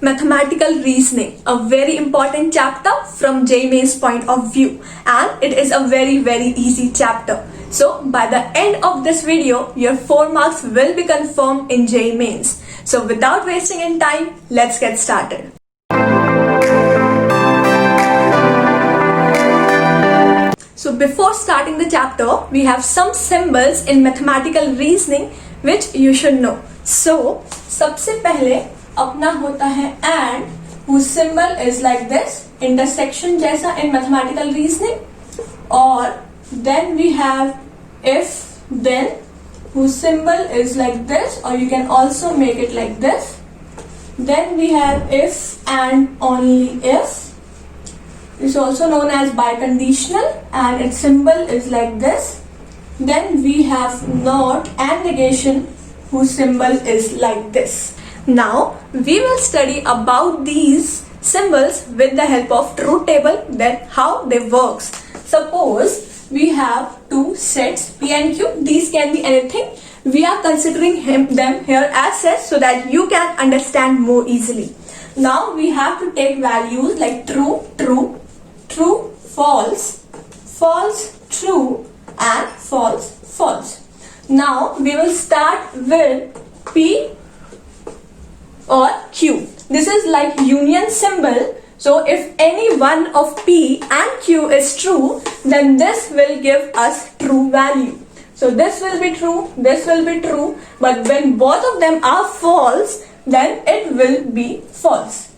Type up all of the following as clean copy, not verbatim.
mathematical reasoning, a very important chapter from JEE Main's point of view, and it is a very easy chapter. So by the end of this video, your 4 marks will be confirmed in JEE Mains. So without wasting any time, let's get started. So before starting the chapter, we have some symbols in mathematical reasoning which you should know. So सबसे पहले अपना होता है and, whose symbol is like this, intersection जैसा in mathematical reasoning. Or then we have if then, whose symbol is like this, or you can also make it like this. Then we have if and only if. It's also known as biconditional and its symbol is like this. Then we have not and negation, whose symbol is like this. Now we will study about these symbols with the help of truth table, then how they works. Suppose we have 2 sets P and Q. These can be anything. We are considering them here as sets so that you can understand more easily. Now we have to take values like true, true, true, false, false, true, and false, false. Now we will start with P or Q. This is like union symbol. So if any one of P and Q is true, then this will give us true value. So this will be true, this will be true, but when both of them are false, then it will be false.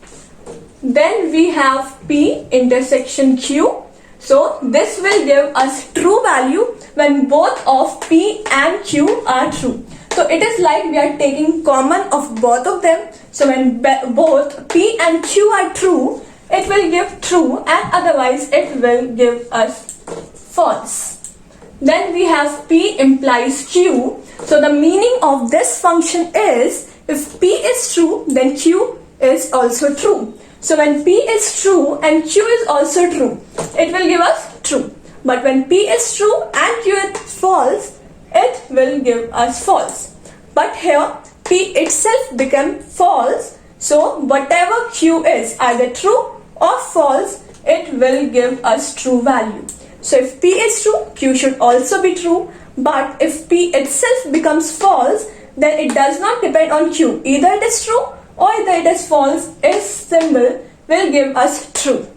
Then we have P intersection Q. So this will give us true value when both of P and Q are true. So it is like we are taking common of both of them. So when both P and Q are true, it will give true, and otherwise it will give us false. Then we have P implies Q. So the meaning of this function is if P is true, then Q is also true. So when P is true and Q is also true, it will give us true. But when P is true and Q is false, it will give us false. But here P itself becomes false. So whatever Q is, either true or false, it will give us true value. So if P is true, Q should also be true. But if P itself becomes false, then it does not depend on Q. Either it is true or either it is false. Its symbol will give us true.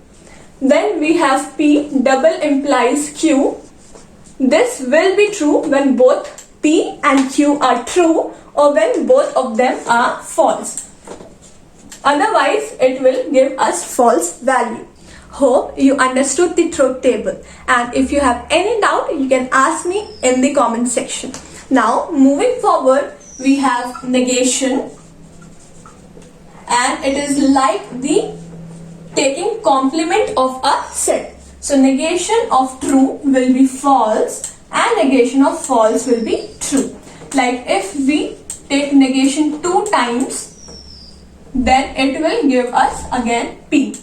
Then we have P double implies Q. This will be true when both P and Q are true or when both of them are false. Otherwise, it will give us false value. Hope you understood the truth table, and if you have any doubt, you can ask me in the comment section. Now, moving forward, we have negation, and it is like the taking complement of a set. So negation of true will be false and negation of false will be true. Like if we take negation 2 times, then it will give us again P.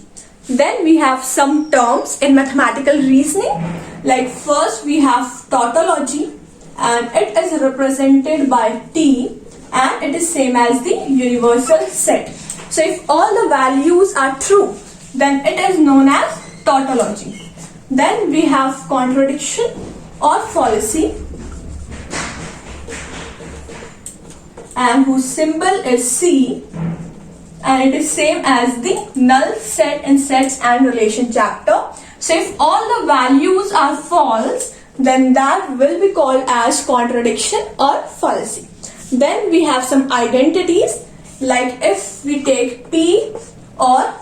Then we have some terms in mathematical reasoning. Like first we have tautology, and it is represented by T, and it is same as the universal set. So if all the values are true, then it is known as tautology. Then we have contradiction or fallacy, and whose symbol is C, and it is same as the null set in sets and relation chapter. So if all the values are false, then that will be called as contradiction or fallacy. Then we have some identities, like if we take P or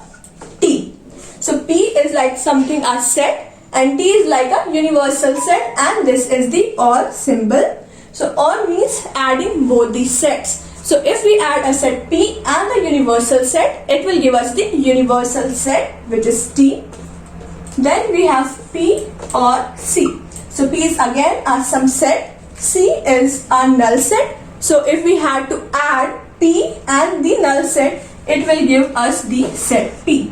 T. So P is like something a set and T is like a universal set, and this is the OR symbol. So OR means adding both the sets. So if we add a set P and the universal set, it will give us the universal set, which is T. Then we have P or C. So P is again a some set, C is a null set. So if we had to add P and the null set, it will give us the set P.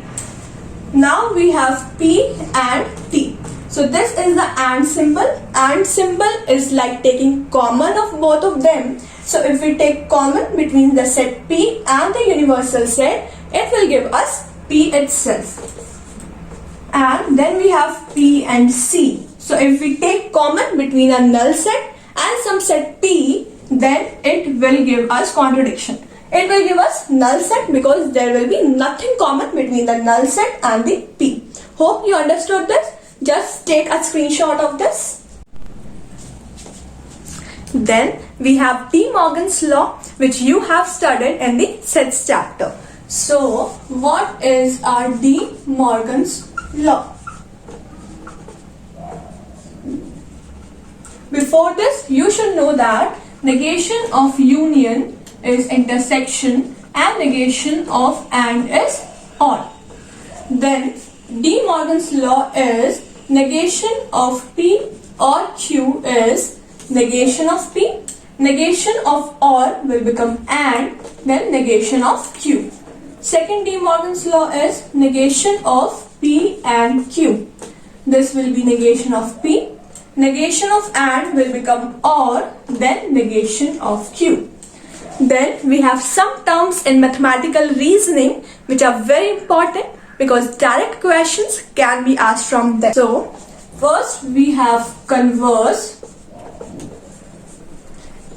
Now we have P and T. So this is the AND symbol. AND symbol is like taking common of both of them. So if we take common between the set P and the universal set, it will give us P itself. And then we have P and C. So if we take common between a null set and some set P, then it will give us contradiction. It will give us null set because there will be nothing common between the null set and the P. Hope you understood this. Just take a screenshot of this. Then we have De Morgan's law, which you have studied in the sets chapter. So what is our De Morgan's law? Before this, you should know that negation of union is intersection and negation of AND is OR. Then De Morgan's law is negation of P or Q is negation of P, negation of OR will become AND, then negation of Q. Second De Morgan's law is negation of P and Q. This will be negation of P, negation of AND will become OR, then negation of Q. Then we have some terms in mathematical reasoning which are very important because direct questions can be asked from them. So first we have converse.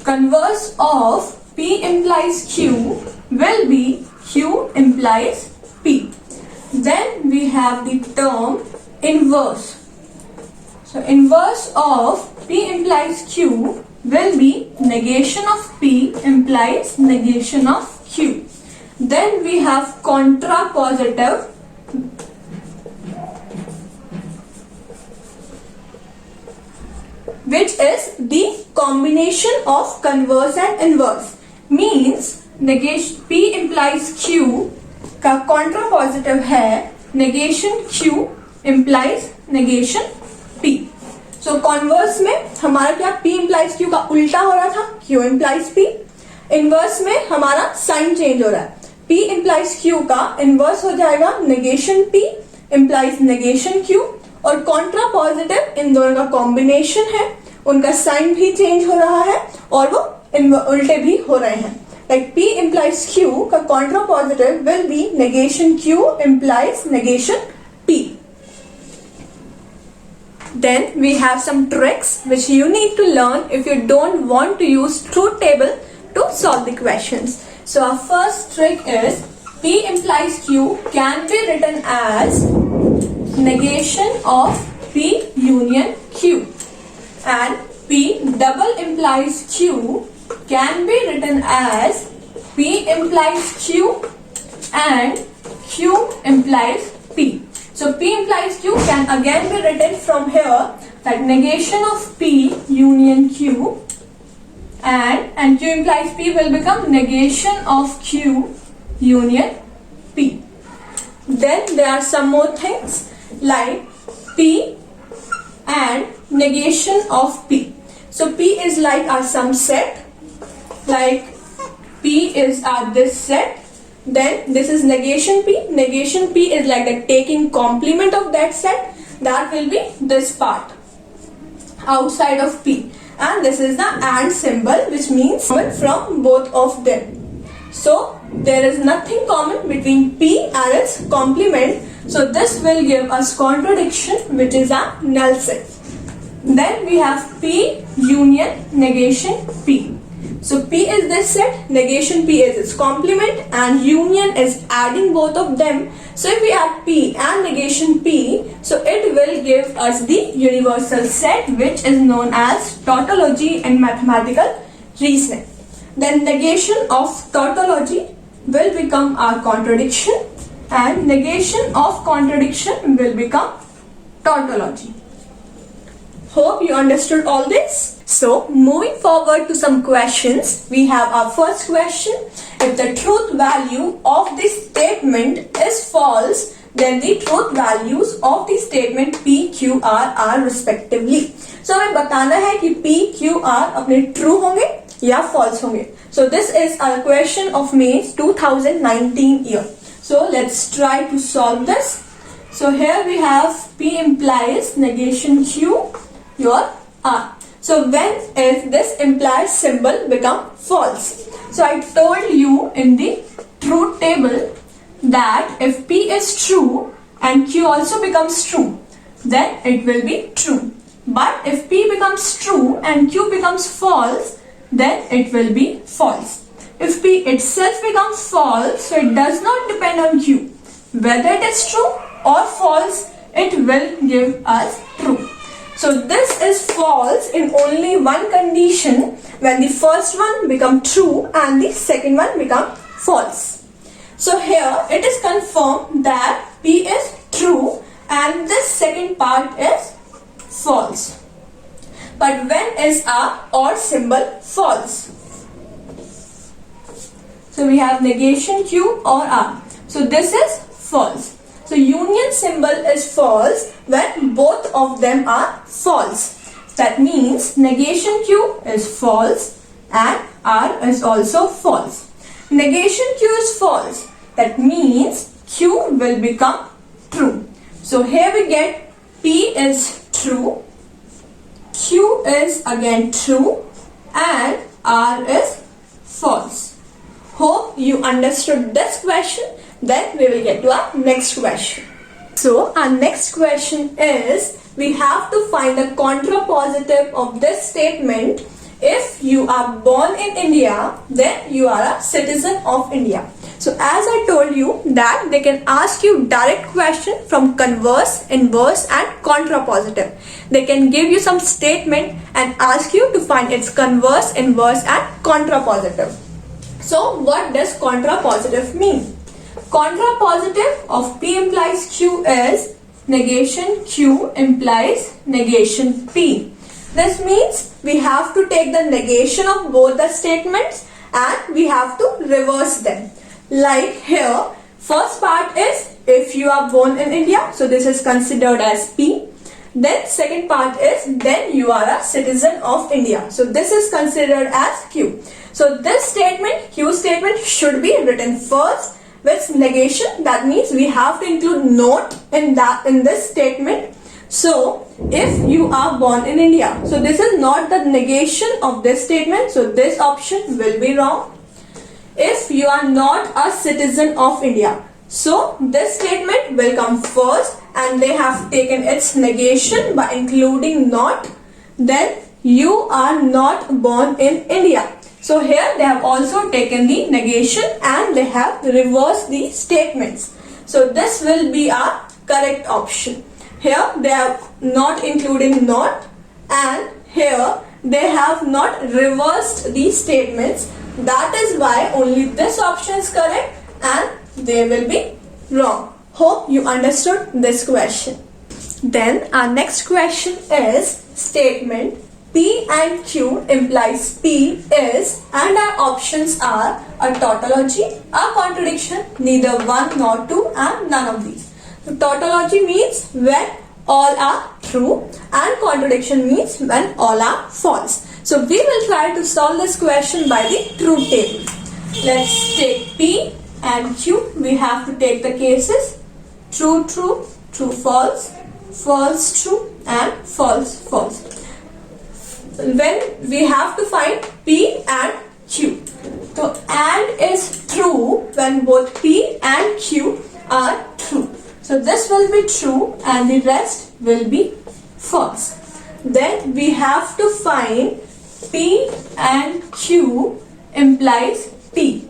Converse of P implies Q will be Q implies P. Then we have the term inverse. So inverse of P implies Q will be negation of P implies negation of Q. Then we have contrapositive. Which is the combination of converse and inverse. Means negation P implies Q का contrapositive है negation Q implies negation P. So converse में हमारा क्या P implies Q का उल्टा हो रहा था, Q implies P. Inverse में हमारा sign change हो रहा है, P implies Q का inverse हो जाएगा negation P implies negation Q. और contrapositive इन दोनों का कॉम्बिनेशन है, उनका साइन भी चेंज हो रहा है और वो उल्टे भी हो रहे हैं. Like P implies Q का contrapositive will be negation Q implies negation P. Then we have some tricks which you need to learn if you don't want to use truth table to solve the questions. So our first trick is P implies Q can be written as negation of P union Q, and P double implies Q can be written as P implies Q and Q implies P. So P implies Q can again be written from here that negation of P union Q and Q implies P will become negation of Q union P. Then there are some more things like P and negation of P. So P is like our sum set, like P is our this set. Then this is negation P. Negation P is like the taking complement of that set. That will be this part outside of P. And this is the AND symbol, which means from both of them. So there is nothing common between P and its complement. So this will give us contradiction, which is a null set. Then we have P union negation P. So P is this set, negation P is its complement, and union is adding both of them. So if we add P and negation P, so it will give us the universal set, which is known as tautology in mathematical reasoning. Then negation of tautology will become our contradiction, and negation of contradiction will become tautology. Hope you understood all this. So moving forward to some questions, we have our first question. If the truth value of this statement is false, then the truth values of the statement P, Q, R are respectively. So हमें बताना है कि P, Q, R अपने true होंगे या false होंगे. So this is our question of May 2019 year. So let's try to solve this. So here we have P implies negation Q, your R. So when is this implies symbol become false? So I told you in the truth table that if P is true and Q also becomes true, then it will be true. But if P becomes true and Q becomes false, then it will be false. If P itself becomes false, so it does not depend on Q. Whether it is true or false, it will give us true. So this is false in only one condition, when the first one becomes true and the second one becomes false. So here it is confirmed that P is true and this second part is false. But when is our OR symbol false? So we have negation Q or R. So this is false. So union symbol is false when both of them are false. That means negation Q is false and R is also false. Negation Q is false. That means Q will become true. So here we get P is true, Q is again true and R is false. Hope you understood this question. Then we will get to our next question. So our next question is, we have to find the contrapositive of this statement. If you are born in India, then you are a citizen of India. So as I told you that they can ask you direct question from converse, inverse and contrapositive. They can give you some statement and ask you to find its converse, inverse and contrapositive. So what does contrapositive mean? Contrapositive of P implies Q is negation Q implies negation P. This means we have to take the negation of both the statements and we have to reverse them. Like here, first part is if you are born in India, so this is considered as P. Then second part is then you are a citizen of India. So this is considered as Q. So this statement, Q statement, should be written first with negation. That means we have to include not in this statement. So if you are born in India, so this is not the negation of this statement, so this option will be wrong. If you are not a citizen of India, so this statement will come first and they have taken its negation by including not. Then you are not born in India. So here they have also taken the negation and they have reversed the statements. So this will be our correct option. Here they are not including not and here they have not reversed these statements. That is why only this option is correct and they will be wrong. Hope you understood this question. Then our next question is statement P and Q implies P is, and our options are a tautology, a contradiction, neither one nor two and none of these. So tautology means when all are true and contradiction means when all are false. So we will try to solve this question by the truth table. Let's take P and Q. We have to take the cases true, true, true, false, false, true and false, false. When we have to find P and Q. So and is true when both P and Q are true. So this will be true and the rest will be false. Then we have to find P and Q implies P.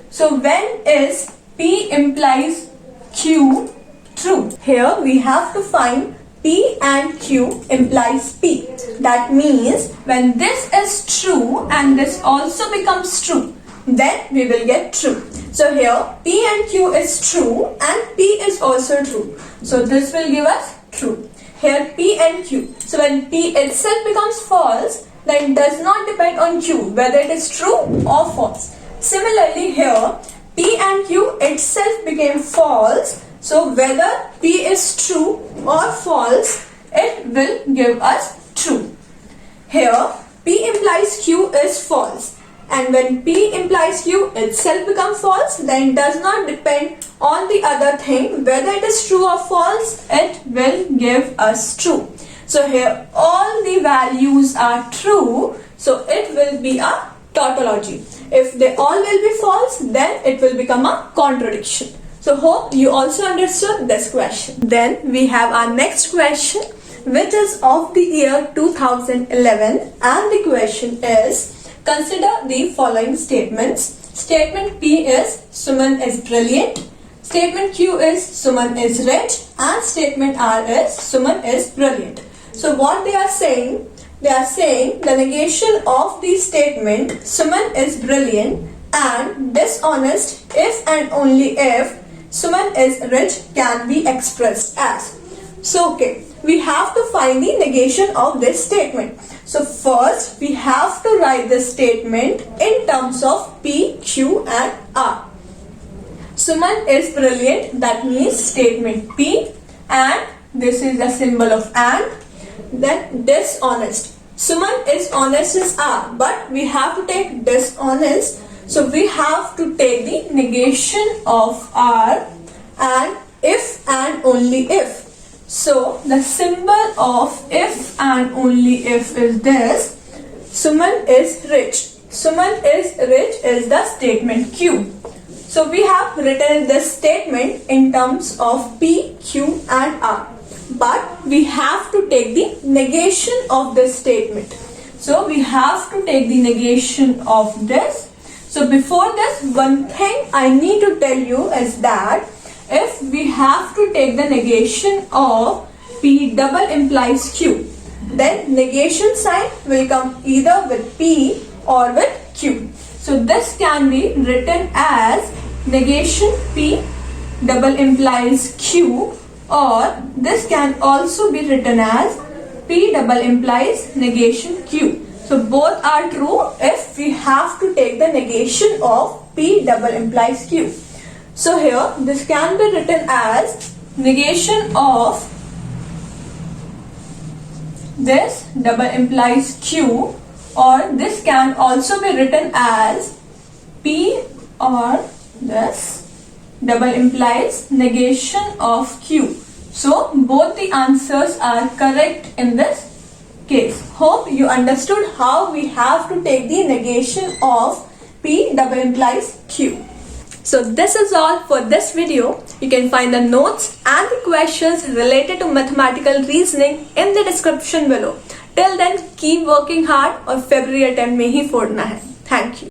So when is P implies Q true? Here we have to find P and Q implies P. That means when this is true and this also becomes true, then we will get true. So here P and Q is true and P is also true. So this will give us true. Here P and Q. So when P itself becomes false, then it does not depend on Q whether it is true or false. Similarly here P and Q itself became false. So whether P is true or false, it will give us true. Here P implies Q is false. And when P implies Q itself becomes false, then it does not depend on the other thing. Whether it is true or false, it will give us true. So here all the values are true. So it will be a tautology. If they all will be false, then it will become a contradiction. So hope you also understood this question. Then we have our next question, which is of the year 2011, and the question is, consider the following statements. Statement P is Suman is brilliant. Statement Q is Suman is rich, and statement R is Suman is brilliant. So what they are saying? They are saying the negation of the statement Suman is brilliant and dishonest if and only if Suman is rich can be expressed as. So okay, we have to find the negation of this statement. So first we have to write this statement in terms of P, Q and R. Suman is brilliant, that means statement P, and this is the symbol of and. Then dishonest. Suman is honest is R, but we have to take dishonest. So we have to take the negation of R and if and only if. So the symbol of if and only if is this. Suman is rich. Suman is rich is the statement Q. So we have written this statement in terms of P, Q and R. But we have to take the negation of this statement. So we have to take the negation of this. So before this, one thing I need to tell you is that if we have to take the negation of P double implies Q, then negation sign will come either with P or with Q. So this can be written as negation P double implies Q, or this can also be written as P double implies negation Q. So both are true if we have to take the negation of P double implies Q. So here this can be written as negation of this double implies Q, or this can also be written as P or this double implies negation of Q. So both the answers are correct in this case. Hope you understood how we have to take the negation of P double implies Q. So this is all for this video. You can find the notes and the questions related to mathematical reasoning in the description below. Till then, keep working hard और February attempt में ही फोड़ना है. Thank you.